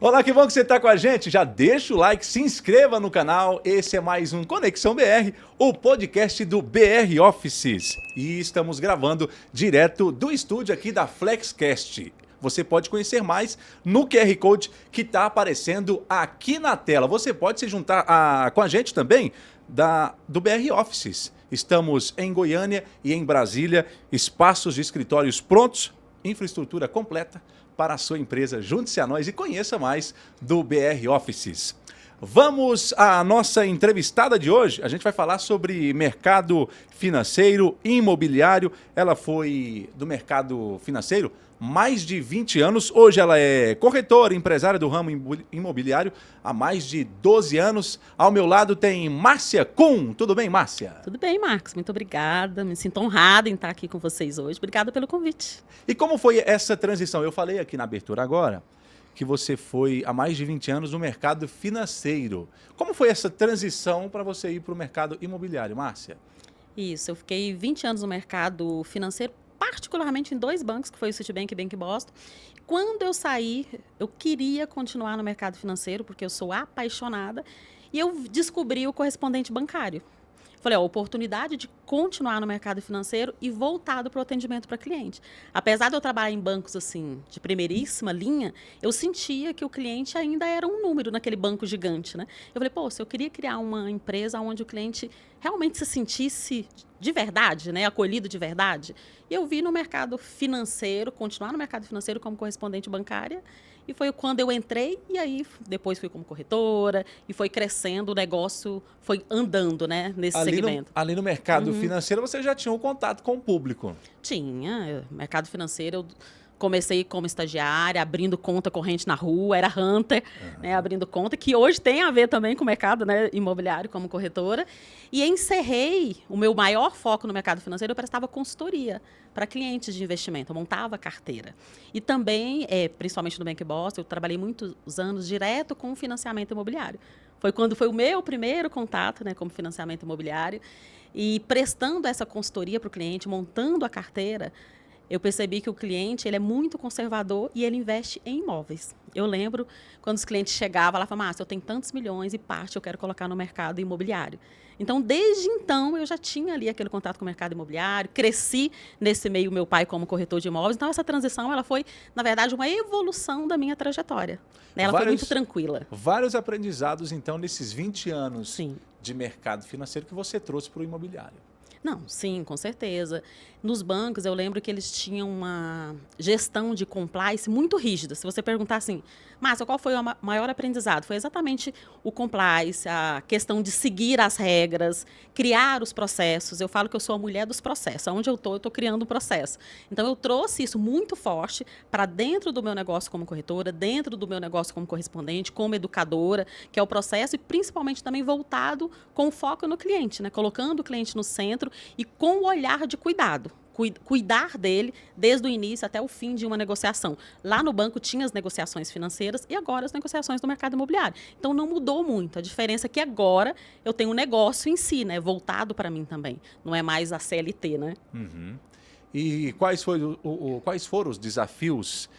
Olá, que bom que você está com a gente. Já deixa o like, se inscreva no canal. Esse é mais um Conexão BR, o podcast do BR Offices. E estamos gravando direto do estúdio aqui da Flexcast. Você pode conhecer mais no QR Code que está aparecendo aqui na tela. Você pode se juntar com a gente também do BR Offices. Estamos em Goiânia e em Brasília, espaços de escritórios prontos, infraestrutura completa para a sua empresa. Junte-se a nós e conheça mais do BR Offices. Vamos à nossa entrevistada de hoje. A gente vai falar sobre mercado financeiro, imobiliário. Ela foi do mercado financeiro mais de 20 anos. Hoje ela é corretora, empresária do ramo imobiliário há mais de 12 anos. Ao meu lado tem Márcia Kuhn. Tudo bem, Márcia? Tudo bem, Marcos. Muito obrigada. Me sinto honrada em estar aqui com vocês hoje. Obrigada pelo convite. E como foi essa transição? Eu falei aqui na abertura agora que você foi há mais de 20 anos no mercado financeiro. Como foi essa transição para você ir para o mercado imobiliário, Márcia? Isso, eu fiquei 20 anos no mercado financeiro, particularmente em dois bancos, que foi o Citibank e Bank Boston. Quando eu saí, eu queria continuar no mercado financeiro, porque eu sou apaixonada, e eu descobri o correspondente bancário. Falei, a oportunidade de continuar no mercado financeiro e voltado para o atendimento para cliente. Apesar de eu trabalhar em bancos assim de primeiríssima linha, eu sentia que o cliente ainda era um número naquele banco gigante, né? Eu falei, pô, se eu queria criar uma empresa onde o cliente realmente se sentisse de verdade, né, acolhido de verdade, e eu vi no mercado financeiro, continuar no mercado financeiro como correspondente bancária. E foi quando eu entrei, e aí depois fui como corretora, e foi crescendo, o negócio foi andando, né, nesse segmento. Ali no mercado financeiro você já tinha um contato com o público. Tinha, mercado financeiro, eu comecei como estagiária, abrindo conta corrente na rua, era hunter, né, abrindo conta, que hoje tem a ver também com o mercado, né, imobiliário como corretora. E encerrei o meu maior foco no mercado financeiro, eu prestava consultoria para clientes de investimento, eu montava carteira. E também, principalmente no Bank Boston, eu trabalhei muitos anos direto com financiamento imobiliário. Foi quando foi o meu primeiro contato, né, como financiamento imobiliário. E prestando essa consultoria para o cliente, montando a carteira, eu percebi que o cliente ele é muito conservador e ele investe em imóveis. Eu lembro quando os clientes chegavam lá e falavam, Márcia, eu tenho tantos milhões e parte eu quero colocar no mercado imobiliário. Então, desde então, eu já tinha ali aquele contato com o mercado imobiliário, cresci nesse meio, meu pai como corretor de imóveis. Então, essa transição ela foi, na verdade, uma evolução da minha trajetória. Ela foi muito tranquila. Vários aprendizados, então, nesses 20 anos Sim. de mercado financeiro que você trouxe para o imobiliário. Não, sim, com certeza. Nos bancos, eu lembro que eles tinham uma gestão de compliance muito rígida. Se você perguntar assim, Márcia, qual foi o maior aprendizado? Foi exatamente o compliance, a questão de seguir as regras, criar os processos. Eu falo que eu sou a mulher dos processos. Onde eu estou criando o processo. Então, eu trouxe isso muito forte para dentro do meu negócio como corretora, dentro do meu negócio como correspondente, como educadora, que é o processo, e principalmente também voltado com foco no cliente, né? Colocando o cliente no centro e com o olhar de cuidado. Cuidar dele desde o início até o fim de uma negociação. Lá no banco tinha as negociações financeiras e agora as negociações do mercado imobiliário. Então não mudou muito. A diferença é que agora eu tenho um negócio em si, né, voltado para mim também. Não é mais a CLT, né? E quais foram os desafios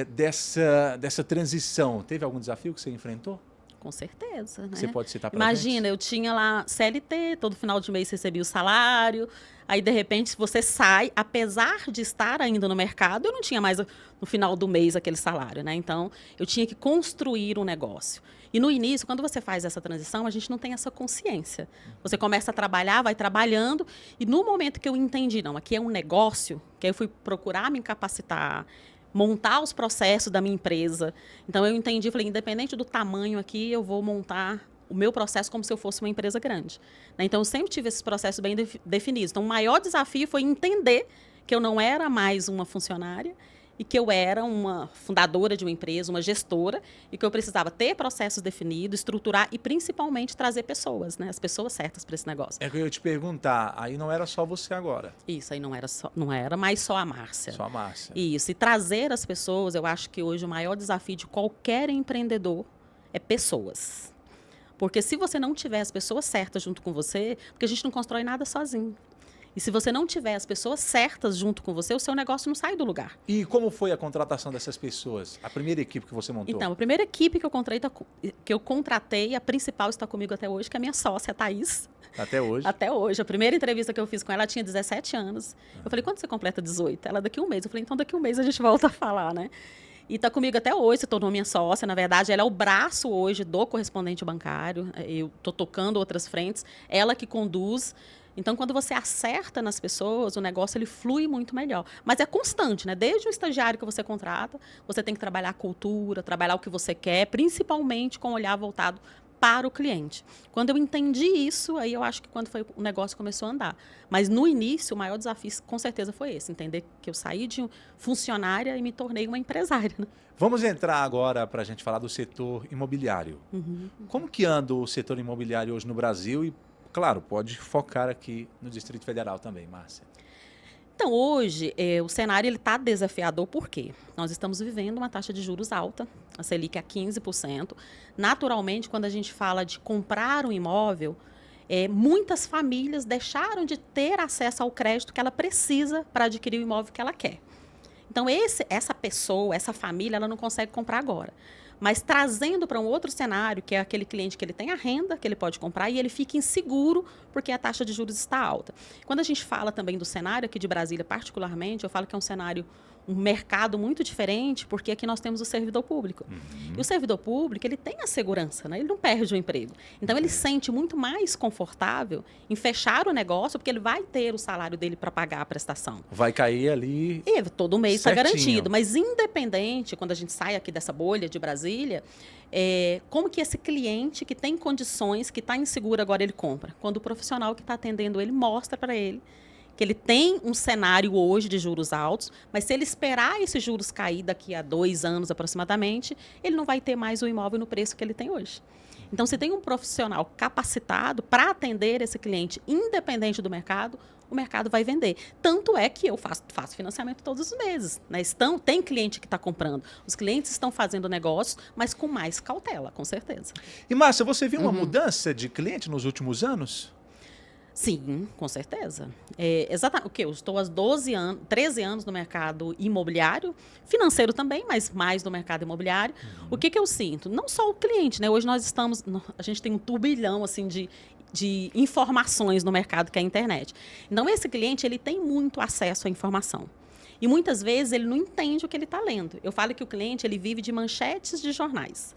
dessa transição? Teve algum desafio que você enfrentou? Com certeza, né? Você pode citar para Imagina, eu tinha lá CLT, todo final de mês recebia o salário, aí de repente você sai, apesar de estar ainda no mercado, eu não tinha mais no final do mês aquele salário, né? Então, eu tinha que construir um negócio. E no início, quando você faz essa transição, a gente não tem essa consciência. Você começa a trabalhar, vai trabalhando, e no momento que eu entendi, não, aqui é um negócio, que aí eu fui procurar me capacitar, montar os processos da minha empresa. Então, eu entendi, falei, independente do tamanho aqui, eu vou montar o meu processo como se eu fosse uma empresa grande. Então, eu sempre tive esses processos bem definidos. Então, o maior desafio foi entender que eu não era mais uma funcionária e que eu era uma fundadora de uma empresa, uma gestora, e que eu precisava ter processos definidos, estruturar e, principalmente, trazer pessoas, né? As pessoas certas para esse negócio. É que eu ia te perguntar, aí não era só você agora. Isso, aí não era mais só a Márcia. Só a Márcia. Isso, e trazer as pessoas, eu acho que hoje o maior desafio de qualquer empreendedor é pessoas. Porque se você não tiver as pessoas certas junto com você, porque a gente não constrói nada sozinho. E se você não tiver as pessoas certas junto com você, o seu negócio não sai do lugar. E como foi a contratação dessas pessoas? A primeira equipe que você montou? Então, a primeira equipe que eu contratei, a principal está comigo até hoje, que é a minha sócia, a Thaís. Até hoje? Até hoje. A primeira entrevista que eu fiz com ela, ela tinha 17 anos. Eu falei, quando você completa 18? Ela, daqui a um mês. Eu falei, então daqui a um mês a gente volta a falar, né? E está comigo até hoje, se tornou minha sócia. Na verdade, ela é o braço hoje do correspondente bancário. Eu estou tocando outras frentes. Ela que conduz. Então, quando você acerta nas pessoas, o negócio ele flui muito melhor. Mas é constante, né? Desde o estagiário que você contrata, você tem que trabalhar a cultura, trabalhar o que você quer, principalmente com o olhar voltado para o cliente. Quando eu entendi isso, aí eu acho que o negócio começou a andar. Mas no início, o maior desafio com certeza foi esse, entender que eu saí de funcionária e me tornei uma empresária. Né? Vamos entrar agora para a gente falar do setor imobiliário. Como que anda o setor imobiliário hoje no Brasil? E, claro, pode focar aqui no Distrito Federal também, Márcia. Então, hoje, o cenário está desafiador, por quê? Nós estamos vivendo uma taxa de juros alta, a Selic é 15%. Naturalmente, quando a gente fala de comprar um imóvel, muitas famílias deixaram de ter acesso ao crédito que ela precisa para adquirir o imóvel que ela quer. Então, essa pessoa, essa família, ela não consegue comprar agora. Mas trazendo para um outro cenário, que é aquele cliente que ele tem a renda, que ele pode comprar, e ele fica inseguro porque a taxa de juros está alta. Quando a gente fala também do cenário aqui de Brasília, particularmente, eu falo que é um mercado muito diferente, porque aqui nós temos o servidor público. E o servidor público, ele tem a segurança, né? Ele não perde o emprego. Então, ele se sente muito mais confortável em fechar o negócio, porque ele vai ter o salário dele para pagar a prestação. Vai cair ali. E todo mês está certinho. garantido. Mas, independente, quando a gente sai aqui dessa bolha de Brasília, como que esse cliente que tem condições, que está inseguro agora, ele compra? Quando o profissional que está atendendo ele mostra para ele que ele tem um cenário hoje de juros altos, mas se ele esperar esses juros cair daqui a 2 anos aproximadamente, ele não vai ter mais o imóvel no preço que ele tem hoje. Então, se tem um profissional capacitado para atender esse cliente, independente do mercado, o mercado vai vender. Tanto é que eu faço financiamento todos os meses. Né? Tem cliente que está comprando. Os clientes estão fazendo negócios, mas com mais cautela, com certeza. E, Márcia, você viu uma mudança de cliente nos últimos anos? Sim, com certeza. Exatamente. O que? Eu estou há 13 anos no mercado imobiliário, financeiro também, mas mais no mercado imobiliário. O que eu sinto? Não só o cliente, né? Hoje a gente tem um turbilhão assim, de informações no mercado, que é a internet. Então, esse cliente ele tem muito acesso à informação. E muitas vezes ele não entende o que ele está lendo. Eu falo que o cliente ele vive de manchetes de jornais.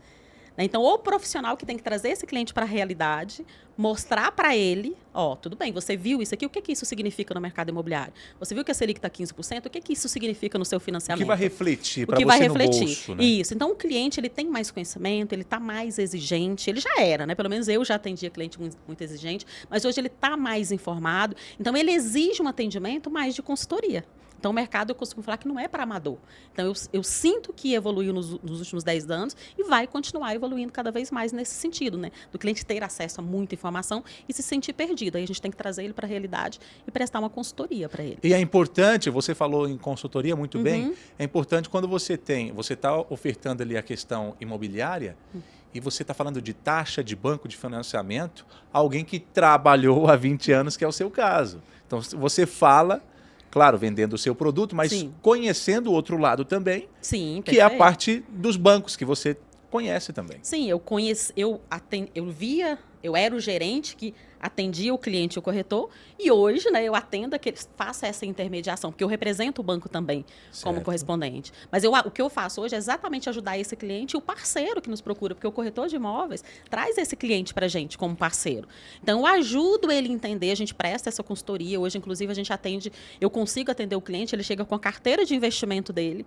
Então, o profissional que tem que trazer esse cliente para a realidade, mostrar para ele, tudo bem, você viu isso aqui, o que isso significa no mercado imobiliário? Você viu que a Selic está 15%, o que isso significa no seu financiamento? O que vai refletir para você no bolso, né? Isso. Então, o cliente ele tem mais conhecimento, ele está mais exigente, ele já era, né? Pelo menos eu já atendia cliente muito exigente, mas hoje ele está mais informado. Então, ele exige um atendimento mais de consultoria. Então, o mercado, eu costumo falar que não é para amador. Então, eu sinto que evoluiu nos últimos 10 anos e vai continuar evoluindo cada vez mais nesse sentido, né? Do cliente ter acesso a muita informação e se sentir perdido. Aí a gente tem que trazer ele para a realidade e prestar uma consultoria para ele. E é importante, você falou em consultoria muito bem, é importante quando você está ofertando ali a questão imobiliária e você está falando de taxa de banco de financiamento, alguém que trabalhou há 20 anos, que é o seu caso. Então, você fala... Claro, vendendo o seu produto, mas conhecendo o outro lado também, sim, que é a parte dos bancos que você conhece também. Sim, eu era o gerente que atendia o cliente e o corretor, e hoje, né, eu atendo que eles façam essa intermediação, porque eu represento o banco também como correspondente. Mas o que eu faço hoje é exatamente ajudar esse cliente e o parceiro que nos procura, porque o corretor de imóveis traz esse cliente para a gente como parceiro. Então, eu ajudo ele a entender, a gente presta essa consultoria, hoje, inclusive, eu consigo atender o cliente, ele chega com a carteira de investimento dele,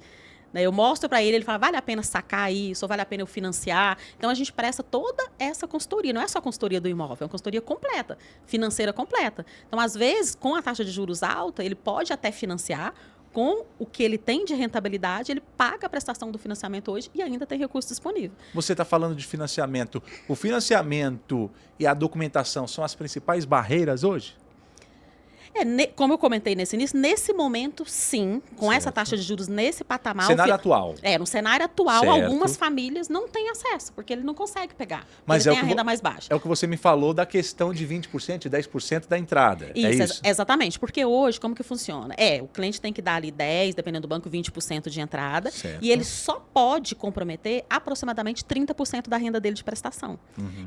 eu mostro para ele fala, vale a pena sacar isso, ou vale a pena eu financiar. Então, a gente presta toda essa consultoria. Não é só a consultoria do imóvel, é uma consultoria completa, financeira completa. Então, às vezes, com a taxa de juros alta, ele pode até financiar. Com o que ele tem de rentabilidade, ele paga a prestação do financiamento hoje e ainda tem recurso disponível. Você está falando de financiamento. O financiamento e a documentação são as principais barreiras hoje? Como eu comentei nesse início, nesse momento, sim, com Certo. essa taxa de juros nesse patamar... Cenário atual. No cenário atual, Certo. algumas famílias não têm acesso, porque ele não consegue pegar. Mas ele tem a renda mais baixa. É o que você me falou da questão de 20%, de 10% da entrada. Isso. Exatamente. Porque hoje, como que funciona? O cliente tem que dar ali 10%, dependendo do banco, 20% de entrada. Certo. E ele só pode comprometer aproximadamente 30% da renda dele de prestação.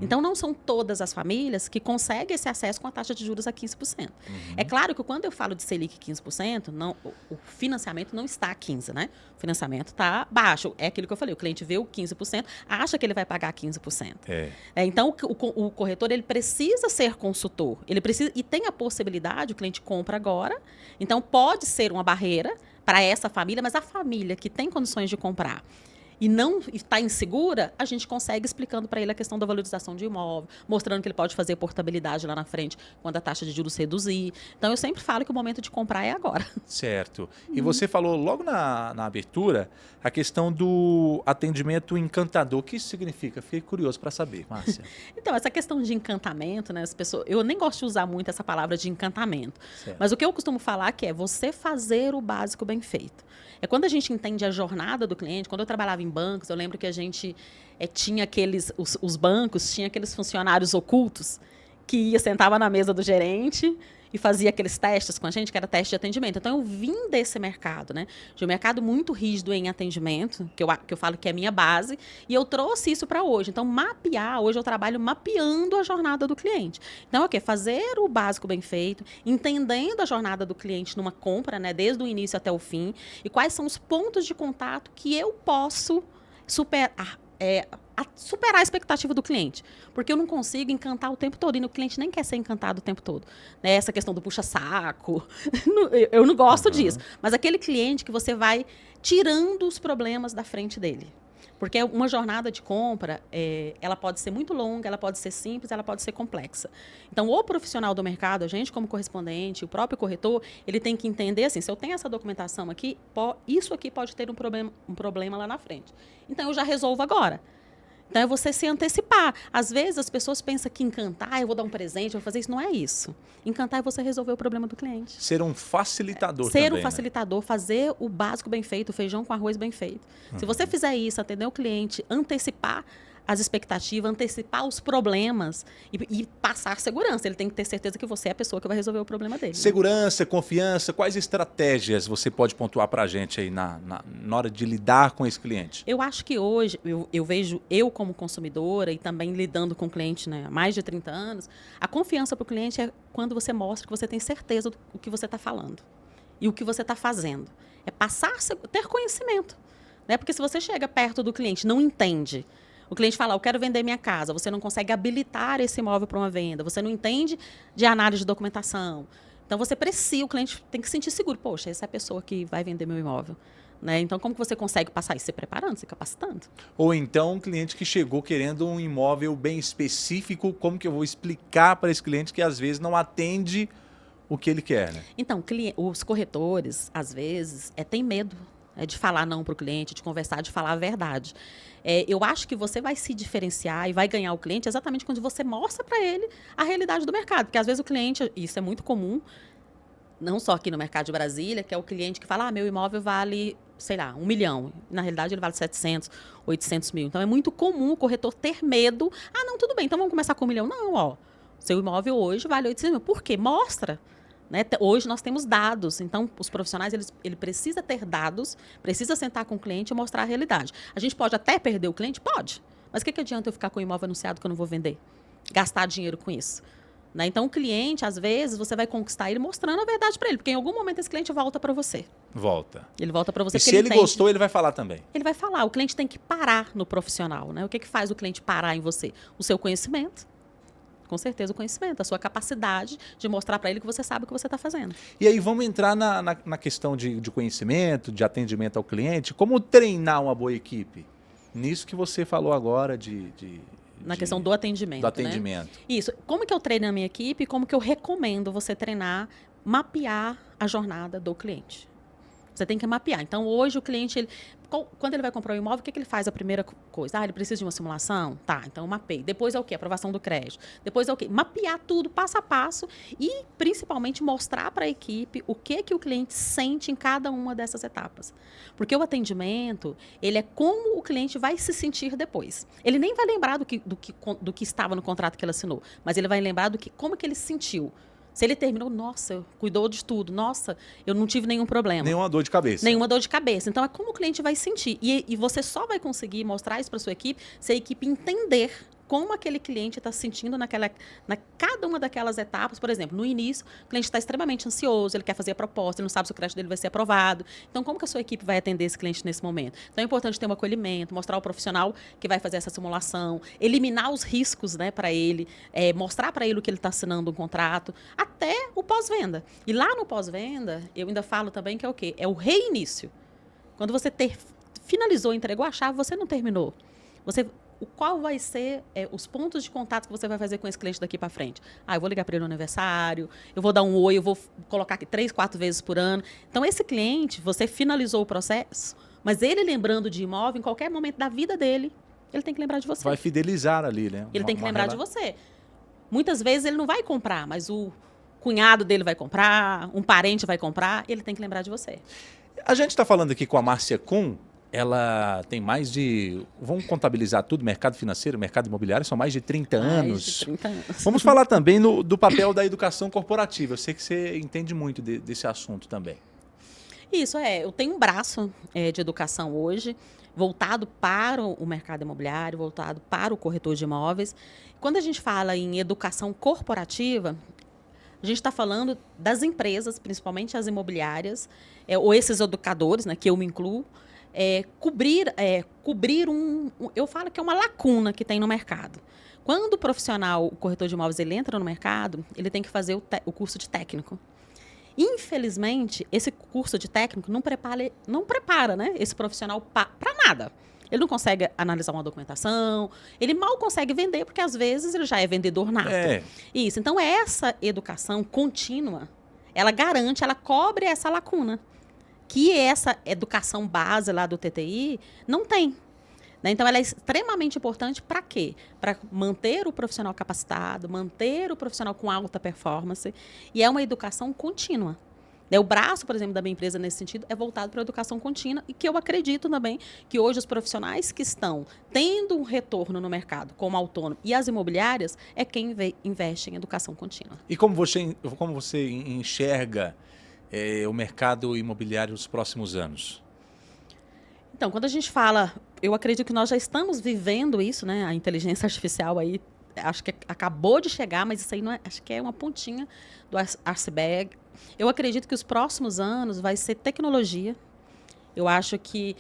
Então, não são todas as famílias que conseguem esse acesso com a taxa de juros a 15%. É claro que quando eu falo de Selic 15%, o financiamento não está a 15%, né? O financiamento está baixo. É aquilo que eu falei, o cliente vê o 15%, acha que ele vai pagar 15%. Então, o corretor ele precisa ser consultor. Ele precisa, e tem a possibilidade, o cliente compra agora, então pode ser uma barreira para essa família, mas a família que tem condições de comprar e não está insegura, a gente consegue explicando para ele a questão da valorização de imóvel, mostrando que ele pode fazer portabilidade lá na frente quando a taxa de juros reduzir. Então, eu sempre falo que o momento de comprar é agora. Certo. E você falou logo na abertura a questão do atendimento encantador. O que isso significa? Fiquei curioso para saber, Márcia. Então, essa questão de encantamento, né? As pessoas, eu nem gosto de usar muito essa palavra de encantamento. Certo. Mas o que eu costumo falar que é você fazer o básico bem feito. É quando a gente entende a jornada do cliente. Quando eu trabalhava em bancos, eu lembro que a gente tinha os bancos, tinha aqueles funcionários ocultos que sentava na mesa do gerente e fazia aqueles testes com a gente, que era teste de atendimento. Então, eu vim desse mercado, né? De um mercado muito rígido em atendimento, que eu falo que é a minha base, e eu trouxe isso para hoje. Então, hoje eu trabalho mapeando a jornada do cliente. Então, o quê? Fazer o básico bem feito, entendendo a jornada do cliente numa compra, né? Desde o início até o fim, e quais são os pontos de contato que eu posso superar a expectativa do cliente. Porque eu não consigo encantar o tempo todo. E o cliente nem quer ser encantado o tempo todo. Né? Essa questão do puxa-saco. Eu não gosto disso. Mas aquele cliente que você vai tirando os problemas da frente dele. Porque uma jornada de compra, ela pode ser muito longa, ela pode ser simples, ela pode ser complexa. Então, o profissional do mercado, a gente como correspondente, o próprio corretor, ele tem que entender assim, se eu tenho essa documentação aqui, isso aqui pode ter um problema lá na frente. Então, eu já resolvo agora. Então, é você se antecipar. Às vezes, as pessoas pensam que encantar, eu vou dar um presente, eu vou fazer isso. Não é isso. Encantar é você resolver o problema do cliente. Ser um facilitador também. Ser um facilitador, né? Fazer o básico bem feito, o feijão com arroz bem feito. Se você fizer isso, atender o cliente, antecipar as expectativas, antecipar os problemas e passar segurança. Ele tem que ter certeza que você é a pessoa que vai resolver o problema dele. Segurança, né? Confiança, quais estratégias você pode pontuar para a gente aí na hora de lidar com esse cliente? Eu acho que hoje, eu vejo eu como consumidora e também lidando com o cliente, né, há mais de 30 anos, a confiança para o cliente é quando você mostra que você tem certeza do que você está falando e o que você está fazendo. É ter conhecimento. Né? Porque se você chega perto do cliente, não entende, o cliente fala, eu quero vender minha casa, você não consegue habilitar esse imóvel para uma venda, você não entende de análise de documentação. Então, o cliente tem que se sentir seguro. Poxa, essa é a pessoa que vai vender meu imóvel. Né? Então, como que você consegue passar isso? Se preparando, se capacitando. Ou então, um cliente que chegou querendo um imóvel bem específico, como que eu vou explicar para esse cliente que às vezes não atende o que ele quer? Né? Então, os corretores, às vezes, têm medo de falar não para o cliente, de conversar, de falar a verdade. Eu acho que você vai se diferenciar e vai ganhar o cliente exatamente quando você mostra para ele a realidade do mercado. Porque, às vezes, o cliente, isso é muito comum, não só aqui no mercado de Brasília, que é o cliente que fala, meu imóvel vale, sei lá, 1 milhão. Na realidade, ele vale 700, 800 mil. Então, é muito comum o corretor ter medo. Não, tudo bem, então vamos começar com 1 milhão. Não, seu imóvel hoje vale 800 mil. Por quê? Mostra. Né? Hoje nós temos dados, então os profissionais ele precisa ter dados, precisa sentar com o cliente e mostrar a realidade. A gente pode até perder o cliente? Pode. Mas o que adianta eu ficar com o imóvel anunciado que eu não vou vender? Gastar dinheiro com isso. Né? Então o cliente, às vezes, você vai conquistar ele mostrando a verdade para ele, porque em algum momento esse cliente volta para você. Volta. Ele volta para você. E se ele gostou, ele vai falar também. Ele vai falar. O cliente tem que parar no profissional. Né? O que faz o cliente parar em você? O seu conhecimento. Com certeza o conhecimento, a sua capacidade de mostrar para ele que você sabe o que você está fazendo. E aí vamos entrar na questão de conhecimento, de atendimento ao cliente. Como treinar uma boa equipe? Nisso que você falou agora na questão do atendimento. Do atendimento. Né? Isso. Como que eu treino a minha equipe? Como que eu recomendo você treinar, mapear a jornada do cliente? Você tem que mapear. Então, hoje, o cliente, quando ele vai comprar um imóvel, o que ele faz? A primeira coisa, ele precisa de uma simulação? Tá, então eu mapeio. Depois é o quê? Aprovação do crédito. Depois é o quê? Mapear tudo, passo a passo, e, principalmente, mostrar para a equipe o que o cliente sente em cada uma dessas etapas. Porque o atendimento, ele é como o cliente vai se sentir depois. Ele nem vai lembrar do que estava no contrato que ele assinou, mas ele vai lembrar como que ele se sentiu. Se ele terminou, nossa, cuidou de tudo, nossa, eu não tive nenhum problema. Nenhuma dor de cabeça. Nenhuma dor de cabeça. Então, é como o cliente vai sentir. E você só vai conseguir mostrar isso para sua equipe se a equipe entender como aquele cliente está se sentindo na cada uma daquelas etapas. Por exemplo, no início, o cliente está extremamente ansioso, ele quer fazer a proposta, ele não sabe se o crédito dele vai ser aprovado. Então, como que a sua equipe vai atender esse cliente nesse momento? Então, é importante ter um acolhimento, mostrar o profissional que vai fazer essa simulação, eliminar os riscos, né, para ele, mostrar para ele o que ele está assinando um contrato, até o pós-venda. E lá no pós-venda, eu ainda falo também que é o quê? É o reinício. Quando você finalizou, entregou a chave, você não terminou. Qual vai ser os pontos de contato que você vai fazer com esse cliente daqui para frente? Eu vou ligar para ele no aniversário, eu vou dar um oi, eu vou colocar aqui 3, 4 vezes por ano. Então, esse cliente, você finalizou o processo, mas ele lembrando de imóvel, em qualquer momento da vida dele, ele tem que lembrar de você. Vai fidelizar ali, né? Ele tem que lembrar de você. Muitas vezes ele não vai comprar, mas o cunhado dele vai comprar, um parente vai comprar, ele tem que lembrar de você. A gente está falando aqui com a Márcia Kuhn. Ela tem mais de... Vamos contabilizar tudo, mercado financeiro, mercado imobiliário, são mais de 30 anos. Mais de 30 anos. Vamos falar também do papel da educação corporativa. Eu sei que você entende muito desse assunto também. Isso, eu tenho um braço de educação hoje, voltado para o mercado imobiliário, voltado para o corretor de imóveis. Quando a gente fala em educação corporativa, a gente está falando das empresas, principalmente as imobiliárias, ou esses educadores, né, que eu me incluo, cobrir eu falo que é uma lacuna que tem no mercado. Quando o profissional, o corretor de imóveis, ele entra no mercado, ele tem que fazer o curso de técnico. Infelizmente, esse curso de técnico não prepara, né, esse profissional para nada. Ele não consegue analisar uma documentação, ele mal consegue vender, porque às vezes ele já é vendedor nato. Isso. Então, essa educação contínua, ela garante, ela cobre essa lacuna, que essa educação base lá do TTI não tem. Né? Então, ela é extremamente importante para quê? Para manter o profissional capacitado, manter o profissional com alta performance, e é uma educação contínua. O braço, por exemplo, da minha empresa nesse sentido é voltado para a educação contínua, e que eu acredito também que hoje os profissionais que estão tendo um retorno no mercado como autônomo e as imobiliárias é quem investe em educação contínua. E como você enxerga o mercado imobiliário nos próximos anos? Então, quando a gente fala, eu acredito que nós já estamos vivendo isso, né? A inteligência artificial aí, acho que acabou de chegar, mas isso aí acho que é uma pontinha do iceberg. Eu acredito que os próximos anos vai ser tecnologia. Eu acho que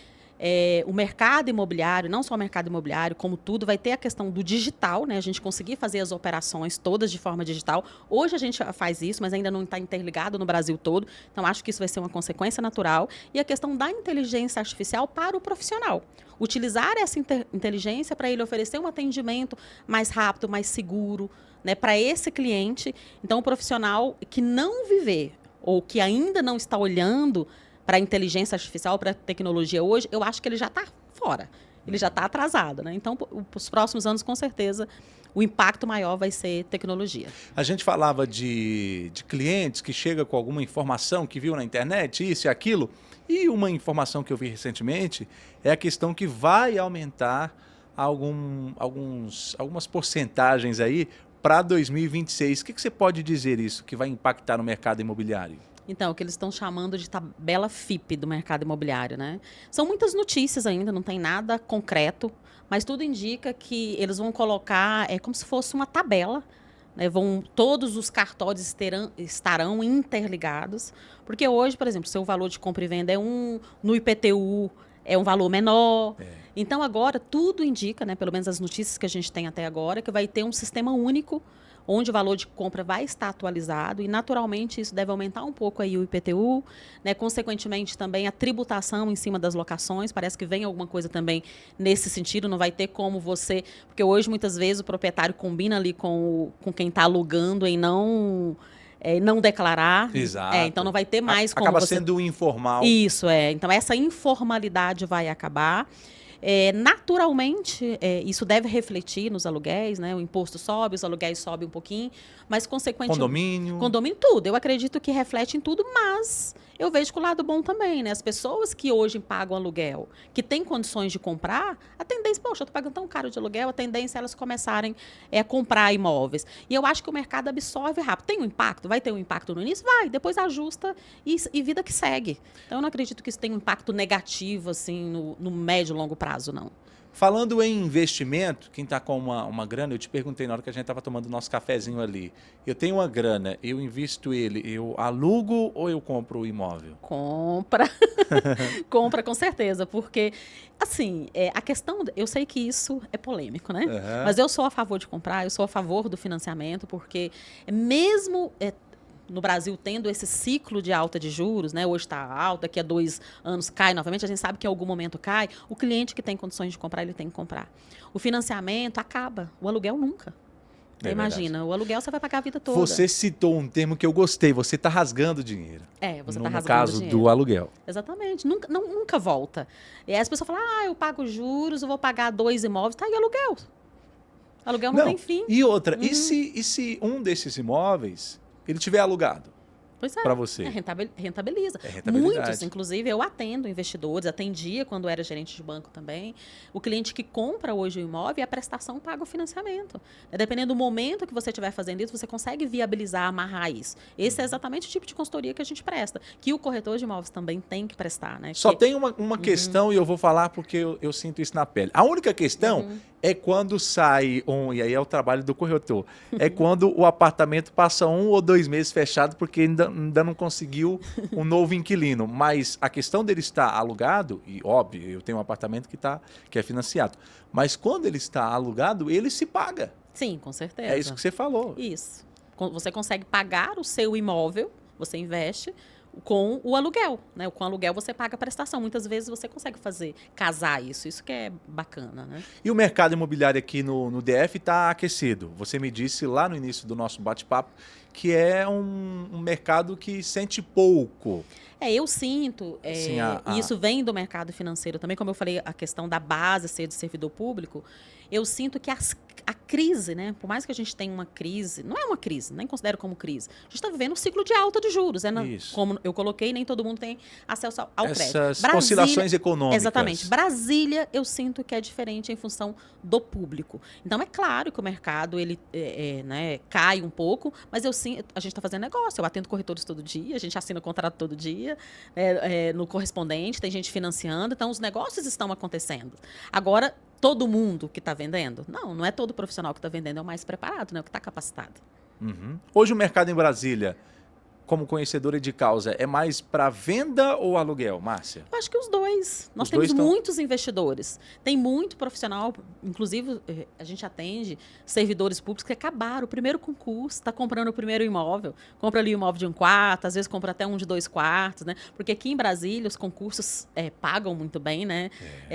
o mercado imobiliário, não só o mercado imobiliário, como tudo, vai ter a questão do digital, né? A gente conseguir fazer as operações todas de forma digital. Hoje a gente faz isso, mas ainda não está interligado no Brasil todo. Então, acho que isso vai ser uma consequência natural. E a questão da inteligência artificial para o profissional. Utilizar essa inteligência para ele oferecer um atendimento mais rápido, mais seguro, né, para esse cliente. Então, o profissional que não viver ou que ainda não está olhando para a inteligência artificial, para a tecnologia hoje, eu acho que ele já está fora, ele já está atrasado. Né? Então, os próximos anos, com certeza, o impacto maior vai ser tecnologia. A gente falava de clientes que chegam com alguma informação que viu na internet, isso e aquilo, e uma informação que eu vi recentemente é a questão que vai aumentar algumas porcentagens aí para 2026. O que você pode dizer isso que vai impactar no mercado imobiliário? Então, o que eles estão chamando de tabela FIP do mercado imobiliário, né? São muitas notícias ainda, não tem nada concreto, mas tudo indica que eles vão colocar, como se fosse uma tabela, né? Todos os cartórios estarão interligados, porque hoje, por exemplo, seu valor de compra e venda no IPTU é um valor menor. Então, agora, tudo indica, né, pelo menos as notícias que a gente tem até agora, que vai ter um sistema único onde o valor de compra vai estar atualizado e, naturalmente, isso deve aumentar um pouco aí o IPTU, né? Consequentemente, também a tributação em cima das locações, parece que vem alguma coisa também nesse sentido, não vai ter como você... Porque hoje, muitas vezes, o proprietário combina ali com quem está alugando em não não declarar. Exato. Então não vai ter mais como acaba sendo informal. Isso, Então essa informalidade vai acabar. Naturalmente, isso deve refletir nos aluguéis, né? O imposto sobe, os aluguéis sobem um pouquinho, mas consequentemente... Condomínio, tudo. Eu acredito que reflete em tudo, mas eu vejo com o lado bom também, né? As pessoas que hoje pagam aluguel, que têm condições de comprar, a tendência, poxa, eu estou pagando tão caro de aluguel, a tendência é elas começarem a comprar imóveis. E eu acho que o mercado absorve rápido. Tem um impacto? Vai ter um impacto no início? Vai. Depois ajusta e vida que segue. Então, eu não acredito que isso tenha um impacto negativo, assim, no médio e longo prazo, não. Falando em investimento, quem está com uma grana, eu te perguntei na hora que a gente estava tomando nosso cafezinho ali. Eu tenho uma grana, eu invisto ele, eu alugo ou eu compro o imóvel? Compra. Compra com certeza, porque, assim, a questão... Eu sei que isso é polêmico, né? Uhum. Mas eu sou a favor de comprar, eu sou a favor do financiamento, porque mesmo... no Brasil, tendo esse ciclo de alta de juros, né? Hoje está alta, daqui a 2 anos cai novamente, a gente sabe que em algum momento cai. O cliente que tem condições de comprar, ele tem que comprar. O financiamento acaba, o aluguel nunca. Imagina, o aluguel você vai pagar a vida toda. Você citou um termo que eu gostei, você está rasgando dinheiro. Você está rasgando dinheiro. No caso do aluguel. Exatamente, nunca volta. E aí as pessoas falam, eu pago juros, eu vou pagar 2 imóveis, tá, e aluguel? Aluguel não tem fim. E outra, e se um desses imóveis... ele tiver alugado para você. Rentabiliza. Muitos, inclusive, eu atendo investidores, atendia quando era gerente de banco também. O cliente que compra hoje o imóvel, a prestação paga o financiamento. Dependendo do momento que você estiver fazendo isso, você consegue viabilizar, amarrar isso. Esse é exatamente o tipo de consultoria que a gente presta, que o corretor de imóveis também tem que prestar. Né? Só tem uma questão, e eu vou falar porque eu sinto isso na pele. A única questão é quando sai e aí é o trabalho do corretor, é quando o apartamento passa 1 ou 2 meses fechado porque ainda não conseguiu um novo inquilino. Mas a questão dele estar alugado, e óbvio, eu tenho um apartamento que é financiado, mas quando ele está alugado, ele se paga. Sim, com certeza. É isso que você falou. Isso. Você consegue pagar o seu imóvel, você investe com o aluguel, né? Com o aluguel você paga a prestação. Muitas vezes você consegue casar isso que é bacana, né? E o mercado imobiliário aqui no DF está aquecido. Você me disse lá no início do nosso bate-papo que é um mercado que sente pouco. Eu sinto, e isso vem do mercado financeiro também, como eu falei, a questão da base ser de servidor público, eu sinto que a crise, né? Por mais que a gente tenha uma crise, não é uma crise, nem considero como crise, a gente está vivendo um ciclo de alta de juros. Como eu coloquei, nem todo mundo tem acesso ao crédito. Essas oscilações econômicas. Exatamente. Brasília, eu sinto que é diferente em função do público. Então, é claro que o mercado ele cai um pouco, mas a gente está fazendo negócio. Eu atendo corretores todo dia, a gente assina contrato todo dia, no correspondente, tem gente financiando, então os negócios estão acontecendo. Agora, todo mundo que está vendendo? Não é todo profissional que está vendendo, é o mais preparado, né? O que está capacitado. Hoje o mercado em Brasília, como conhecedora de causa, é mais para venda ou aluguel, Márcia? Eu acho que os dois. Nós temos muitos investidores. Tem muito profissional, inclusive a gente atende servidores públicos que acabaram o primeiro concurso, está comprando o primeiro imóvel. Compra ali um imóvel de 1 quarto, às vezes compra até um de 2 quartos, né? Porque aqui em Brasília os concursos pagam muito bem, né?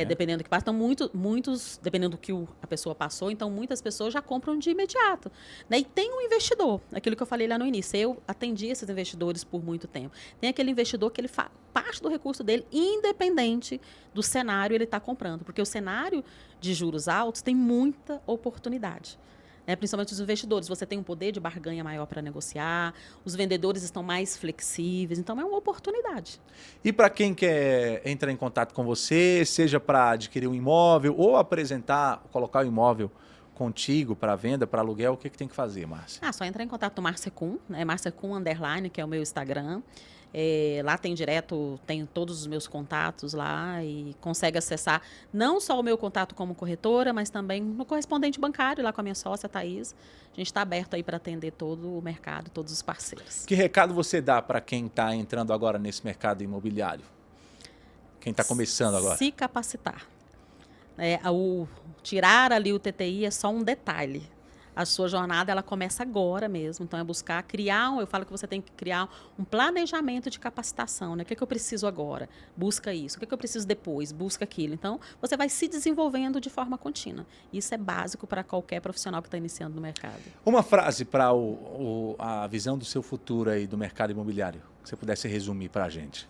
Dependendo do que passa. Então, muitos, dependendo do que a pessoa passou, então muitas pessoas já compram de imediato. Né? E tem um investidor, aquilo que eu falei lá no início. Eu atendi esses investidores por muito tempo. Tem aquele investidor que ele parte do recurso dele, independente do cenário ele está comprando, porque o cenário de juros altos tem muita oportunidade. Principalmente os investidores, você tem um poder de barganha maior para negociar, os vendedores estão mais flexíveis, então é uma oportunidade. E para quem quer entrar em contato com você, seja para adquirir um imóvel ou colocar o imóvel contigo para venda, para aluguel, o que tem que fazer, Márcia? Só entrar em contato com o Márcia Kuhn, Márcia Kuhn _, que é o meu Instagram. Lá tem todos os meus contatos lá e consegue acessar não só o meu contato como corretora, mas também no correspondente bancário, lá com a minha sócia, Thaís. A gente está aberto aí para atender todo o mercado, todos os parceiros. Que recado você dá para quem está entrando agora nesse mercado imobiliário? Quem está começando agora? Se capacitar. Tirar ali o TTI é só um detalhe. A sua jornada, ela começa agora mesmo. Então, é buscar criar, eu falo que você tem que criar um planejamento de capacitação, né? O que é que eu preciso agora? Busca isso. O que é que eu preciso depois? Busca aquilo. Então, você vai se desenvolvendo de forma contínua. Isso é básico para qualquer profissional que está iniciando no mercado. Uma frase para a visão do seu futuro aí do mercado imobiliário, que você pudesse resumir para a gente.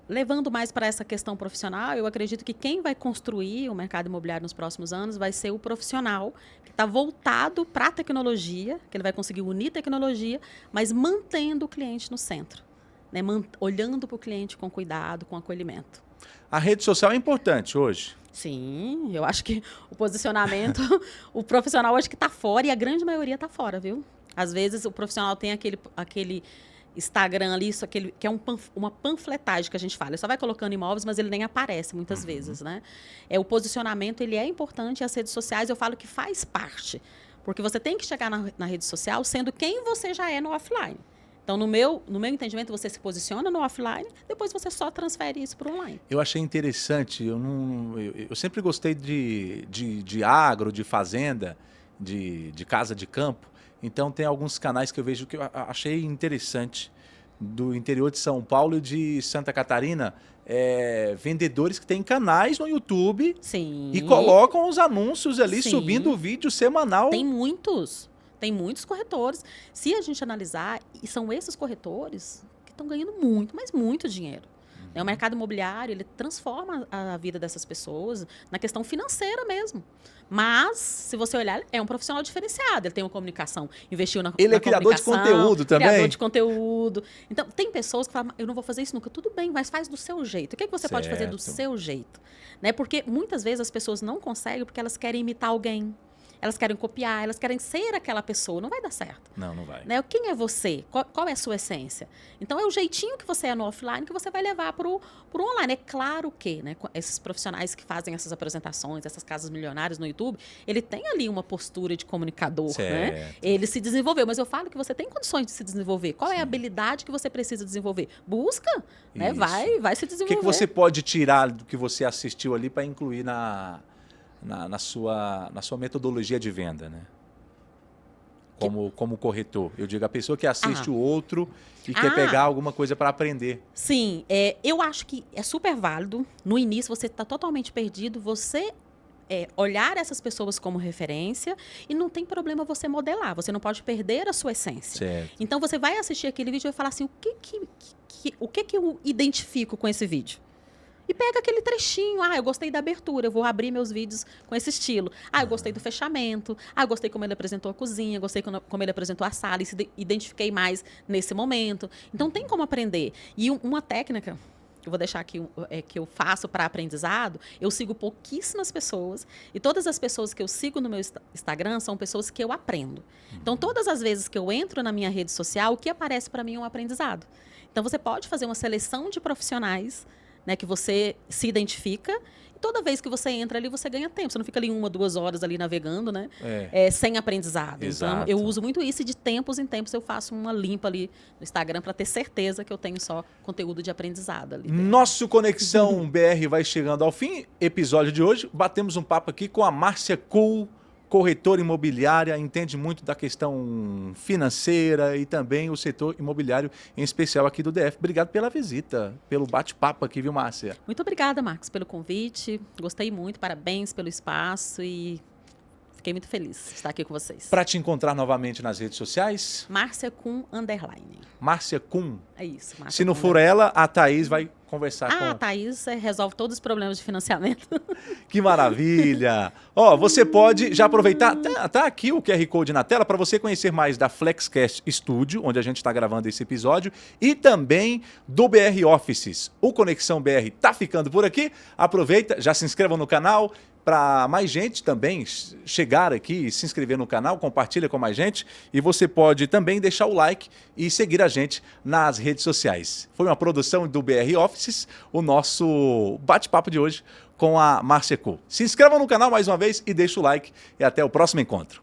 Levando mais para essa questão profissional, eu acredito que quem vai construir o mercado imobiliário nos próximos anos vai ser o profissional que está voltado para a tecnologia, que ele vai conseguir unir tecnologia, mas mantendo o cliente no centro, né? Olhando para o cliente com cuidado, com acolhimento. A rede social é importante hoje? Sim, eu acho que o posicionamento, o profissional acho que está fora e a grande maioria está fora, viu? Às vezes o profissional tem aquele Instagram ali, isso, aquele, que é uma panfletagem que a gente fala. Ele só vai colocando imóveis, mas ele nem aparece muitas vezes, né? O posicionamento, ele é importante e as redes sociais, eu falo que faz parte. Porque você tem que chegar na rede social sendo quem você já é no offline. Então, no meu entendimento, você se posiciona no offline, depois você só transfere isso para o online. Eu achei interessante, eu sempre gostei de agro, de fazenda, de casa de campo. Então, tem alguns canais que eu vejo que eu achei interessante, do interior de São Paulo e de Santa Catarina, vendedores que têm canais no YouTube. Sim. E colocam os anúncios ali, Sim. Subindo o vídeo semanal. Tem muitos corretores. Se a gente analisar, e são esses corretores que estão ganhando muito, mas muito dinheiro. O mercado imobiliário, ele transforma a vida dessas pessoas na questão financeira mesmo. Mas, se você olhar, é um profissional diferenciado. Ele tem uma comunicação, investiu na Ele é criador de conteúdo também? Criador de conteúdo. Então, tem pessoas que falam, eu não vou fazer isso nunca. Tudo bem, mas faz do seu jeito. O que é que você pode fazer do seu jeito? Né? Porque, muitas vezes, as pessoas não conseguem porque elas querem imitar alguém. Elas querem copiar, elas querem ser aquela pessoa. Não vai dar certo. Não vai. Né? Quem é você? Qual é a sua essência? Então, é o jeitinho que você é no offline que você vai levar para o online. É claro que, né, esses profissionais que fazem essas apresentações, essas casas milionárias no YouTube, ele tem ali uma postura de comunicador. Né? Ele se desenvolveu. Mas eu falo que você tem condições de se desenvolver. Qual é a habilidade que você precisa desenvolver? Busca. Né? Vai se desenvolver. O que você pode tirar do que você assistiu ali para incluir na sua metodologia de venda, né? Como corretor. Eu digo, a pessoa que assiste o outro e quer pegar alguma coisa para aprender. Sim, eu acho que é super válido. No início, você está totalmente perdido. Você olhar essas pessoas como referência e não tem problema você modelar. Você não pode perder a sua essência. Certo. Então, você vai assistir aquele vídeo e vai falar assim, o que eu identifico com esse vídeo? E pega aquele trechinho. Eu gostei da abertura, eu vou abrir meus vídeos com esse estilo. Eu gostei do fechamento. Eu gostei como ele apresentou a cozinha, gostei como ele apresentou a sala e se identifiquei mais nesse momento. Então, tem como aprender. E uma técnica que eu vou deixar aqui, que eu faço para aprendizado, eu sigo pouquíssimas pessoas e todas as pessoas que eu sigo no meu Instagram são pessoas que eu aprendo. Então, todas as vezes que eu entro na minha rede social, o que aparece para mim é um aprendizado. Então, você pode fazer uma seleção de profissionais, né, que você se identifica, e toda vez que você entra ali, você ganha tempo. Você não fica ali 1, 2 horas ali navegando, né? Sem aprendizado. Exato. Então, eu uso muito isso e de tempos em tempos eu faço uma limpa ali no Instagram para ter certeza que eu tenho só conteúdo de aprendizado ali dentro. Nosso Conexão BR vai chegando ao fim. Episódio de hoje, batemos um papo aqui com a Márcia Kuhl, corretora imobiliária, entende muito da questão financeira e também o setor imobiliário, em especial aqui do DF. Obrigado pela visita, pelo bate-papo aqui, viu, Márcia? Muito obrigada, Marcos, pelo convite. Gostei muito, parabéns pelo espaço e fiquei muito feliz de estar aqui com vocês. Para te encontrar novamente nas redes sociais? Márcia Kuhl _. Márcia Kuhl. É isso. Márcia Se não Kuhl for ela, a Thaís vai conversar com... A Thaís resolve todos os problemas de financiamento. Que maravilha! Você pode já aproveitar, tá aqui o QR Code na tela para você conhecer mais da Flexcast Studio, onde a gente está gravando esse episódio, e também do BR Offices. O Conexão BR tá ficando por aqui. Aproveita, já se inscreva no canal, para mais gente também chegar aqui e se inscrever no canal, compartilha com mais gente e você pode também deixar o like e seguir a gente nas redes sociais. Foi uma produção do BR Offices, o nosso bate-papo de hoje com a Márcia Kuhl. Se inscreva no canal mais uma vez e deixa o like e até o próximo encontro.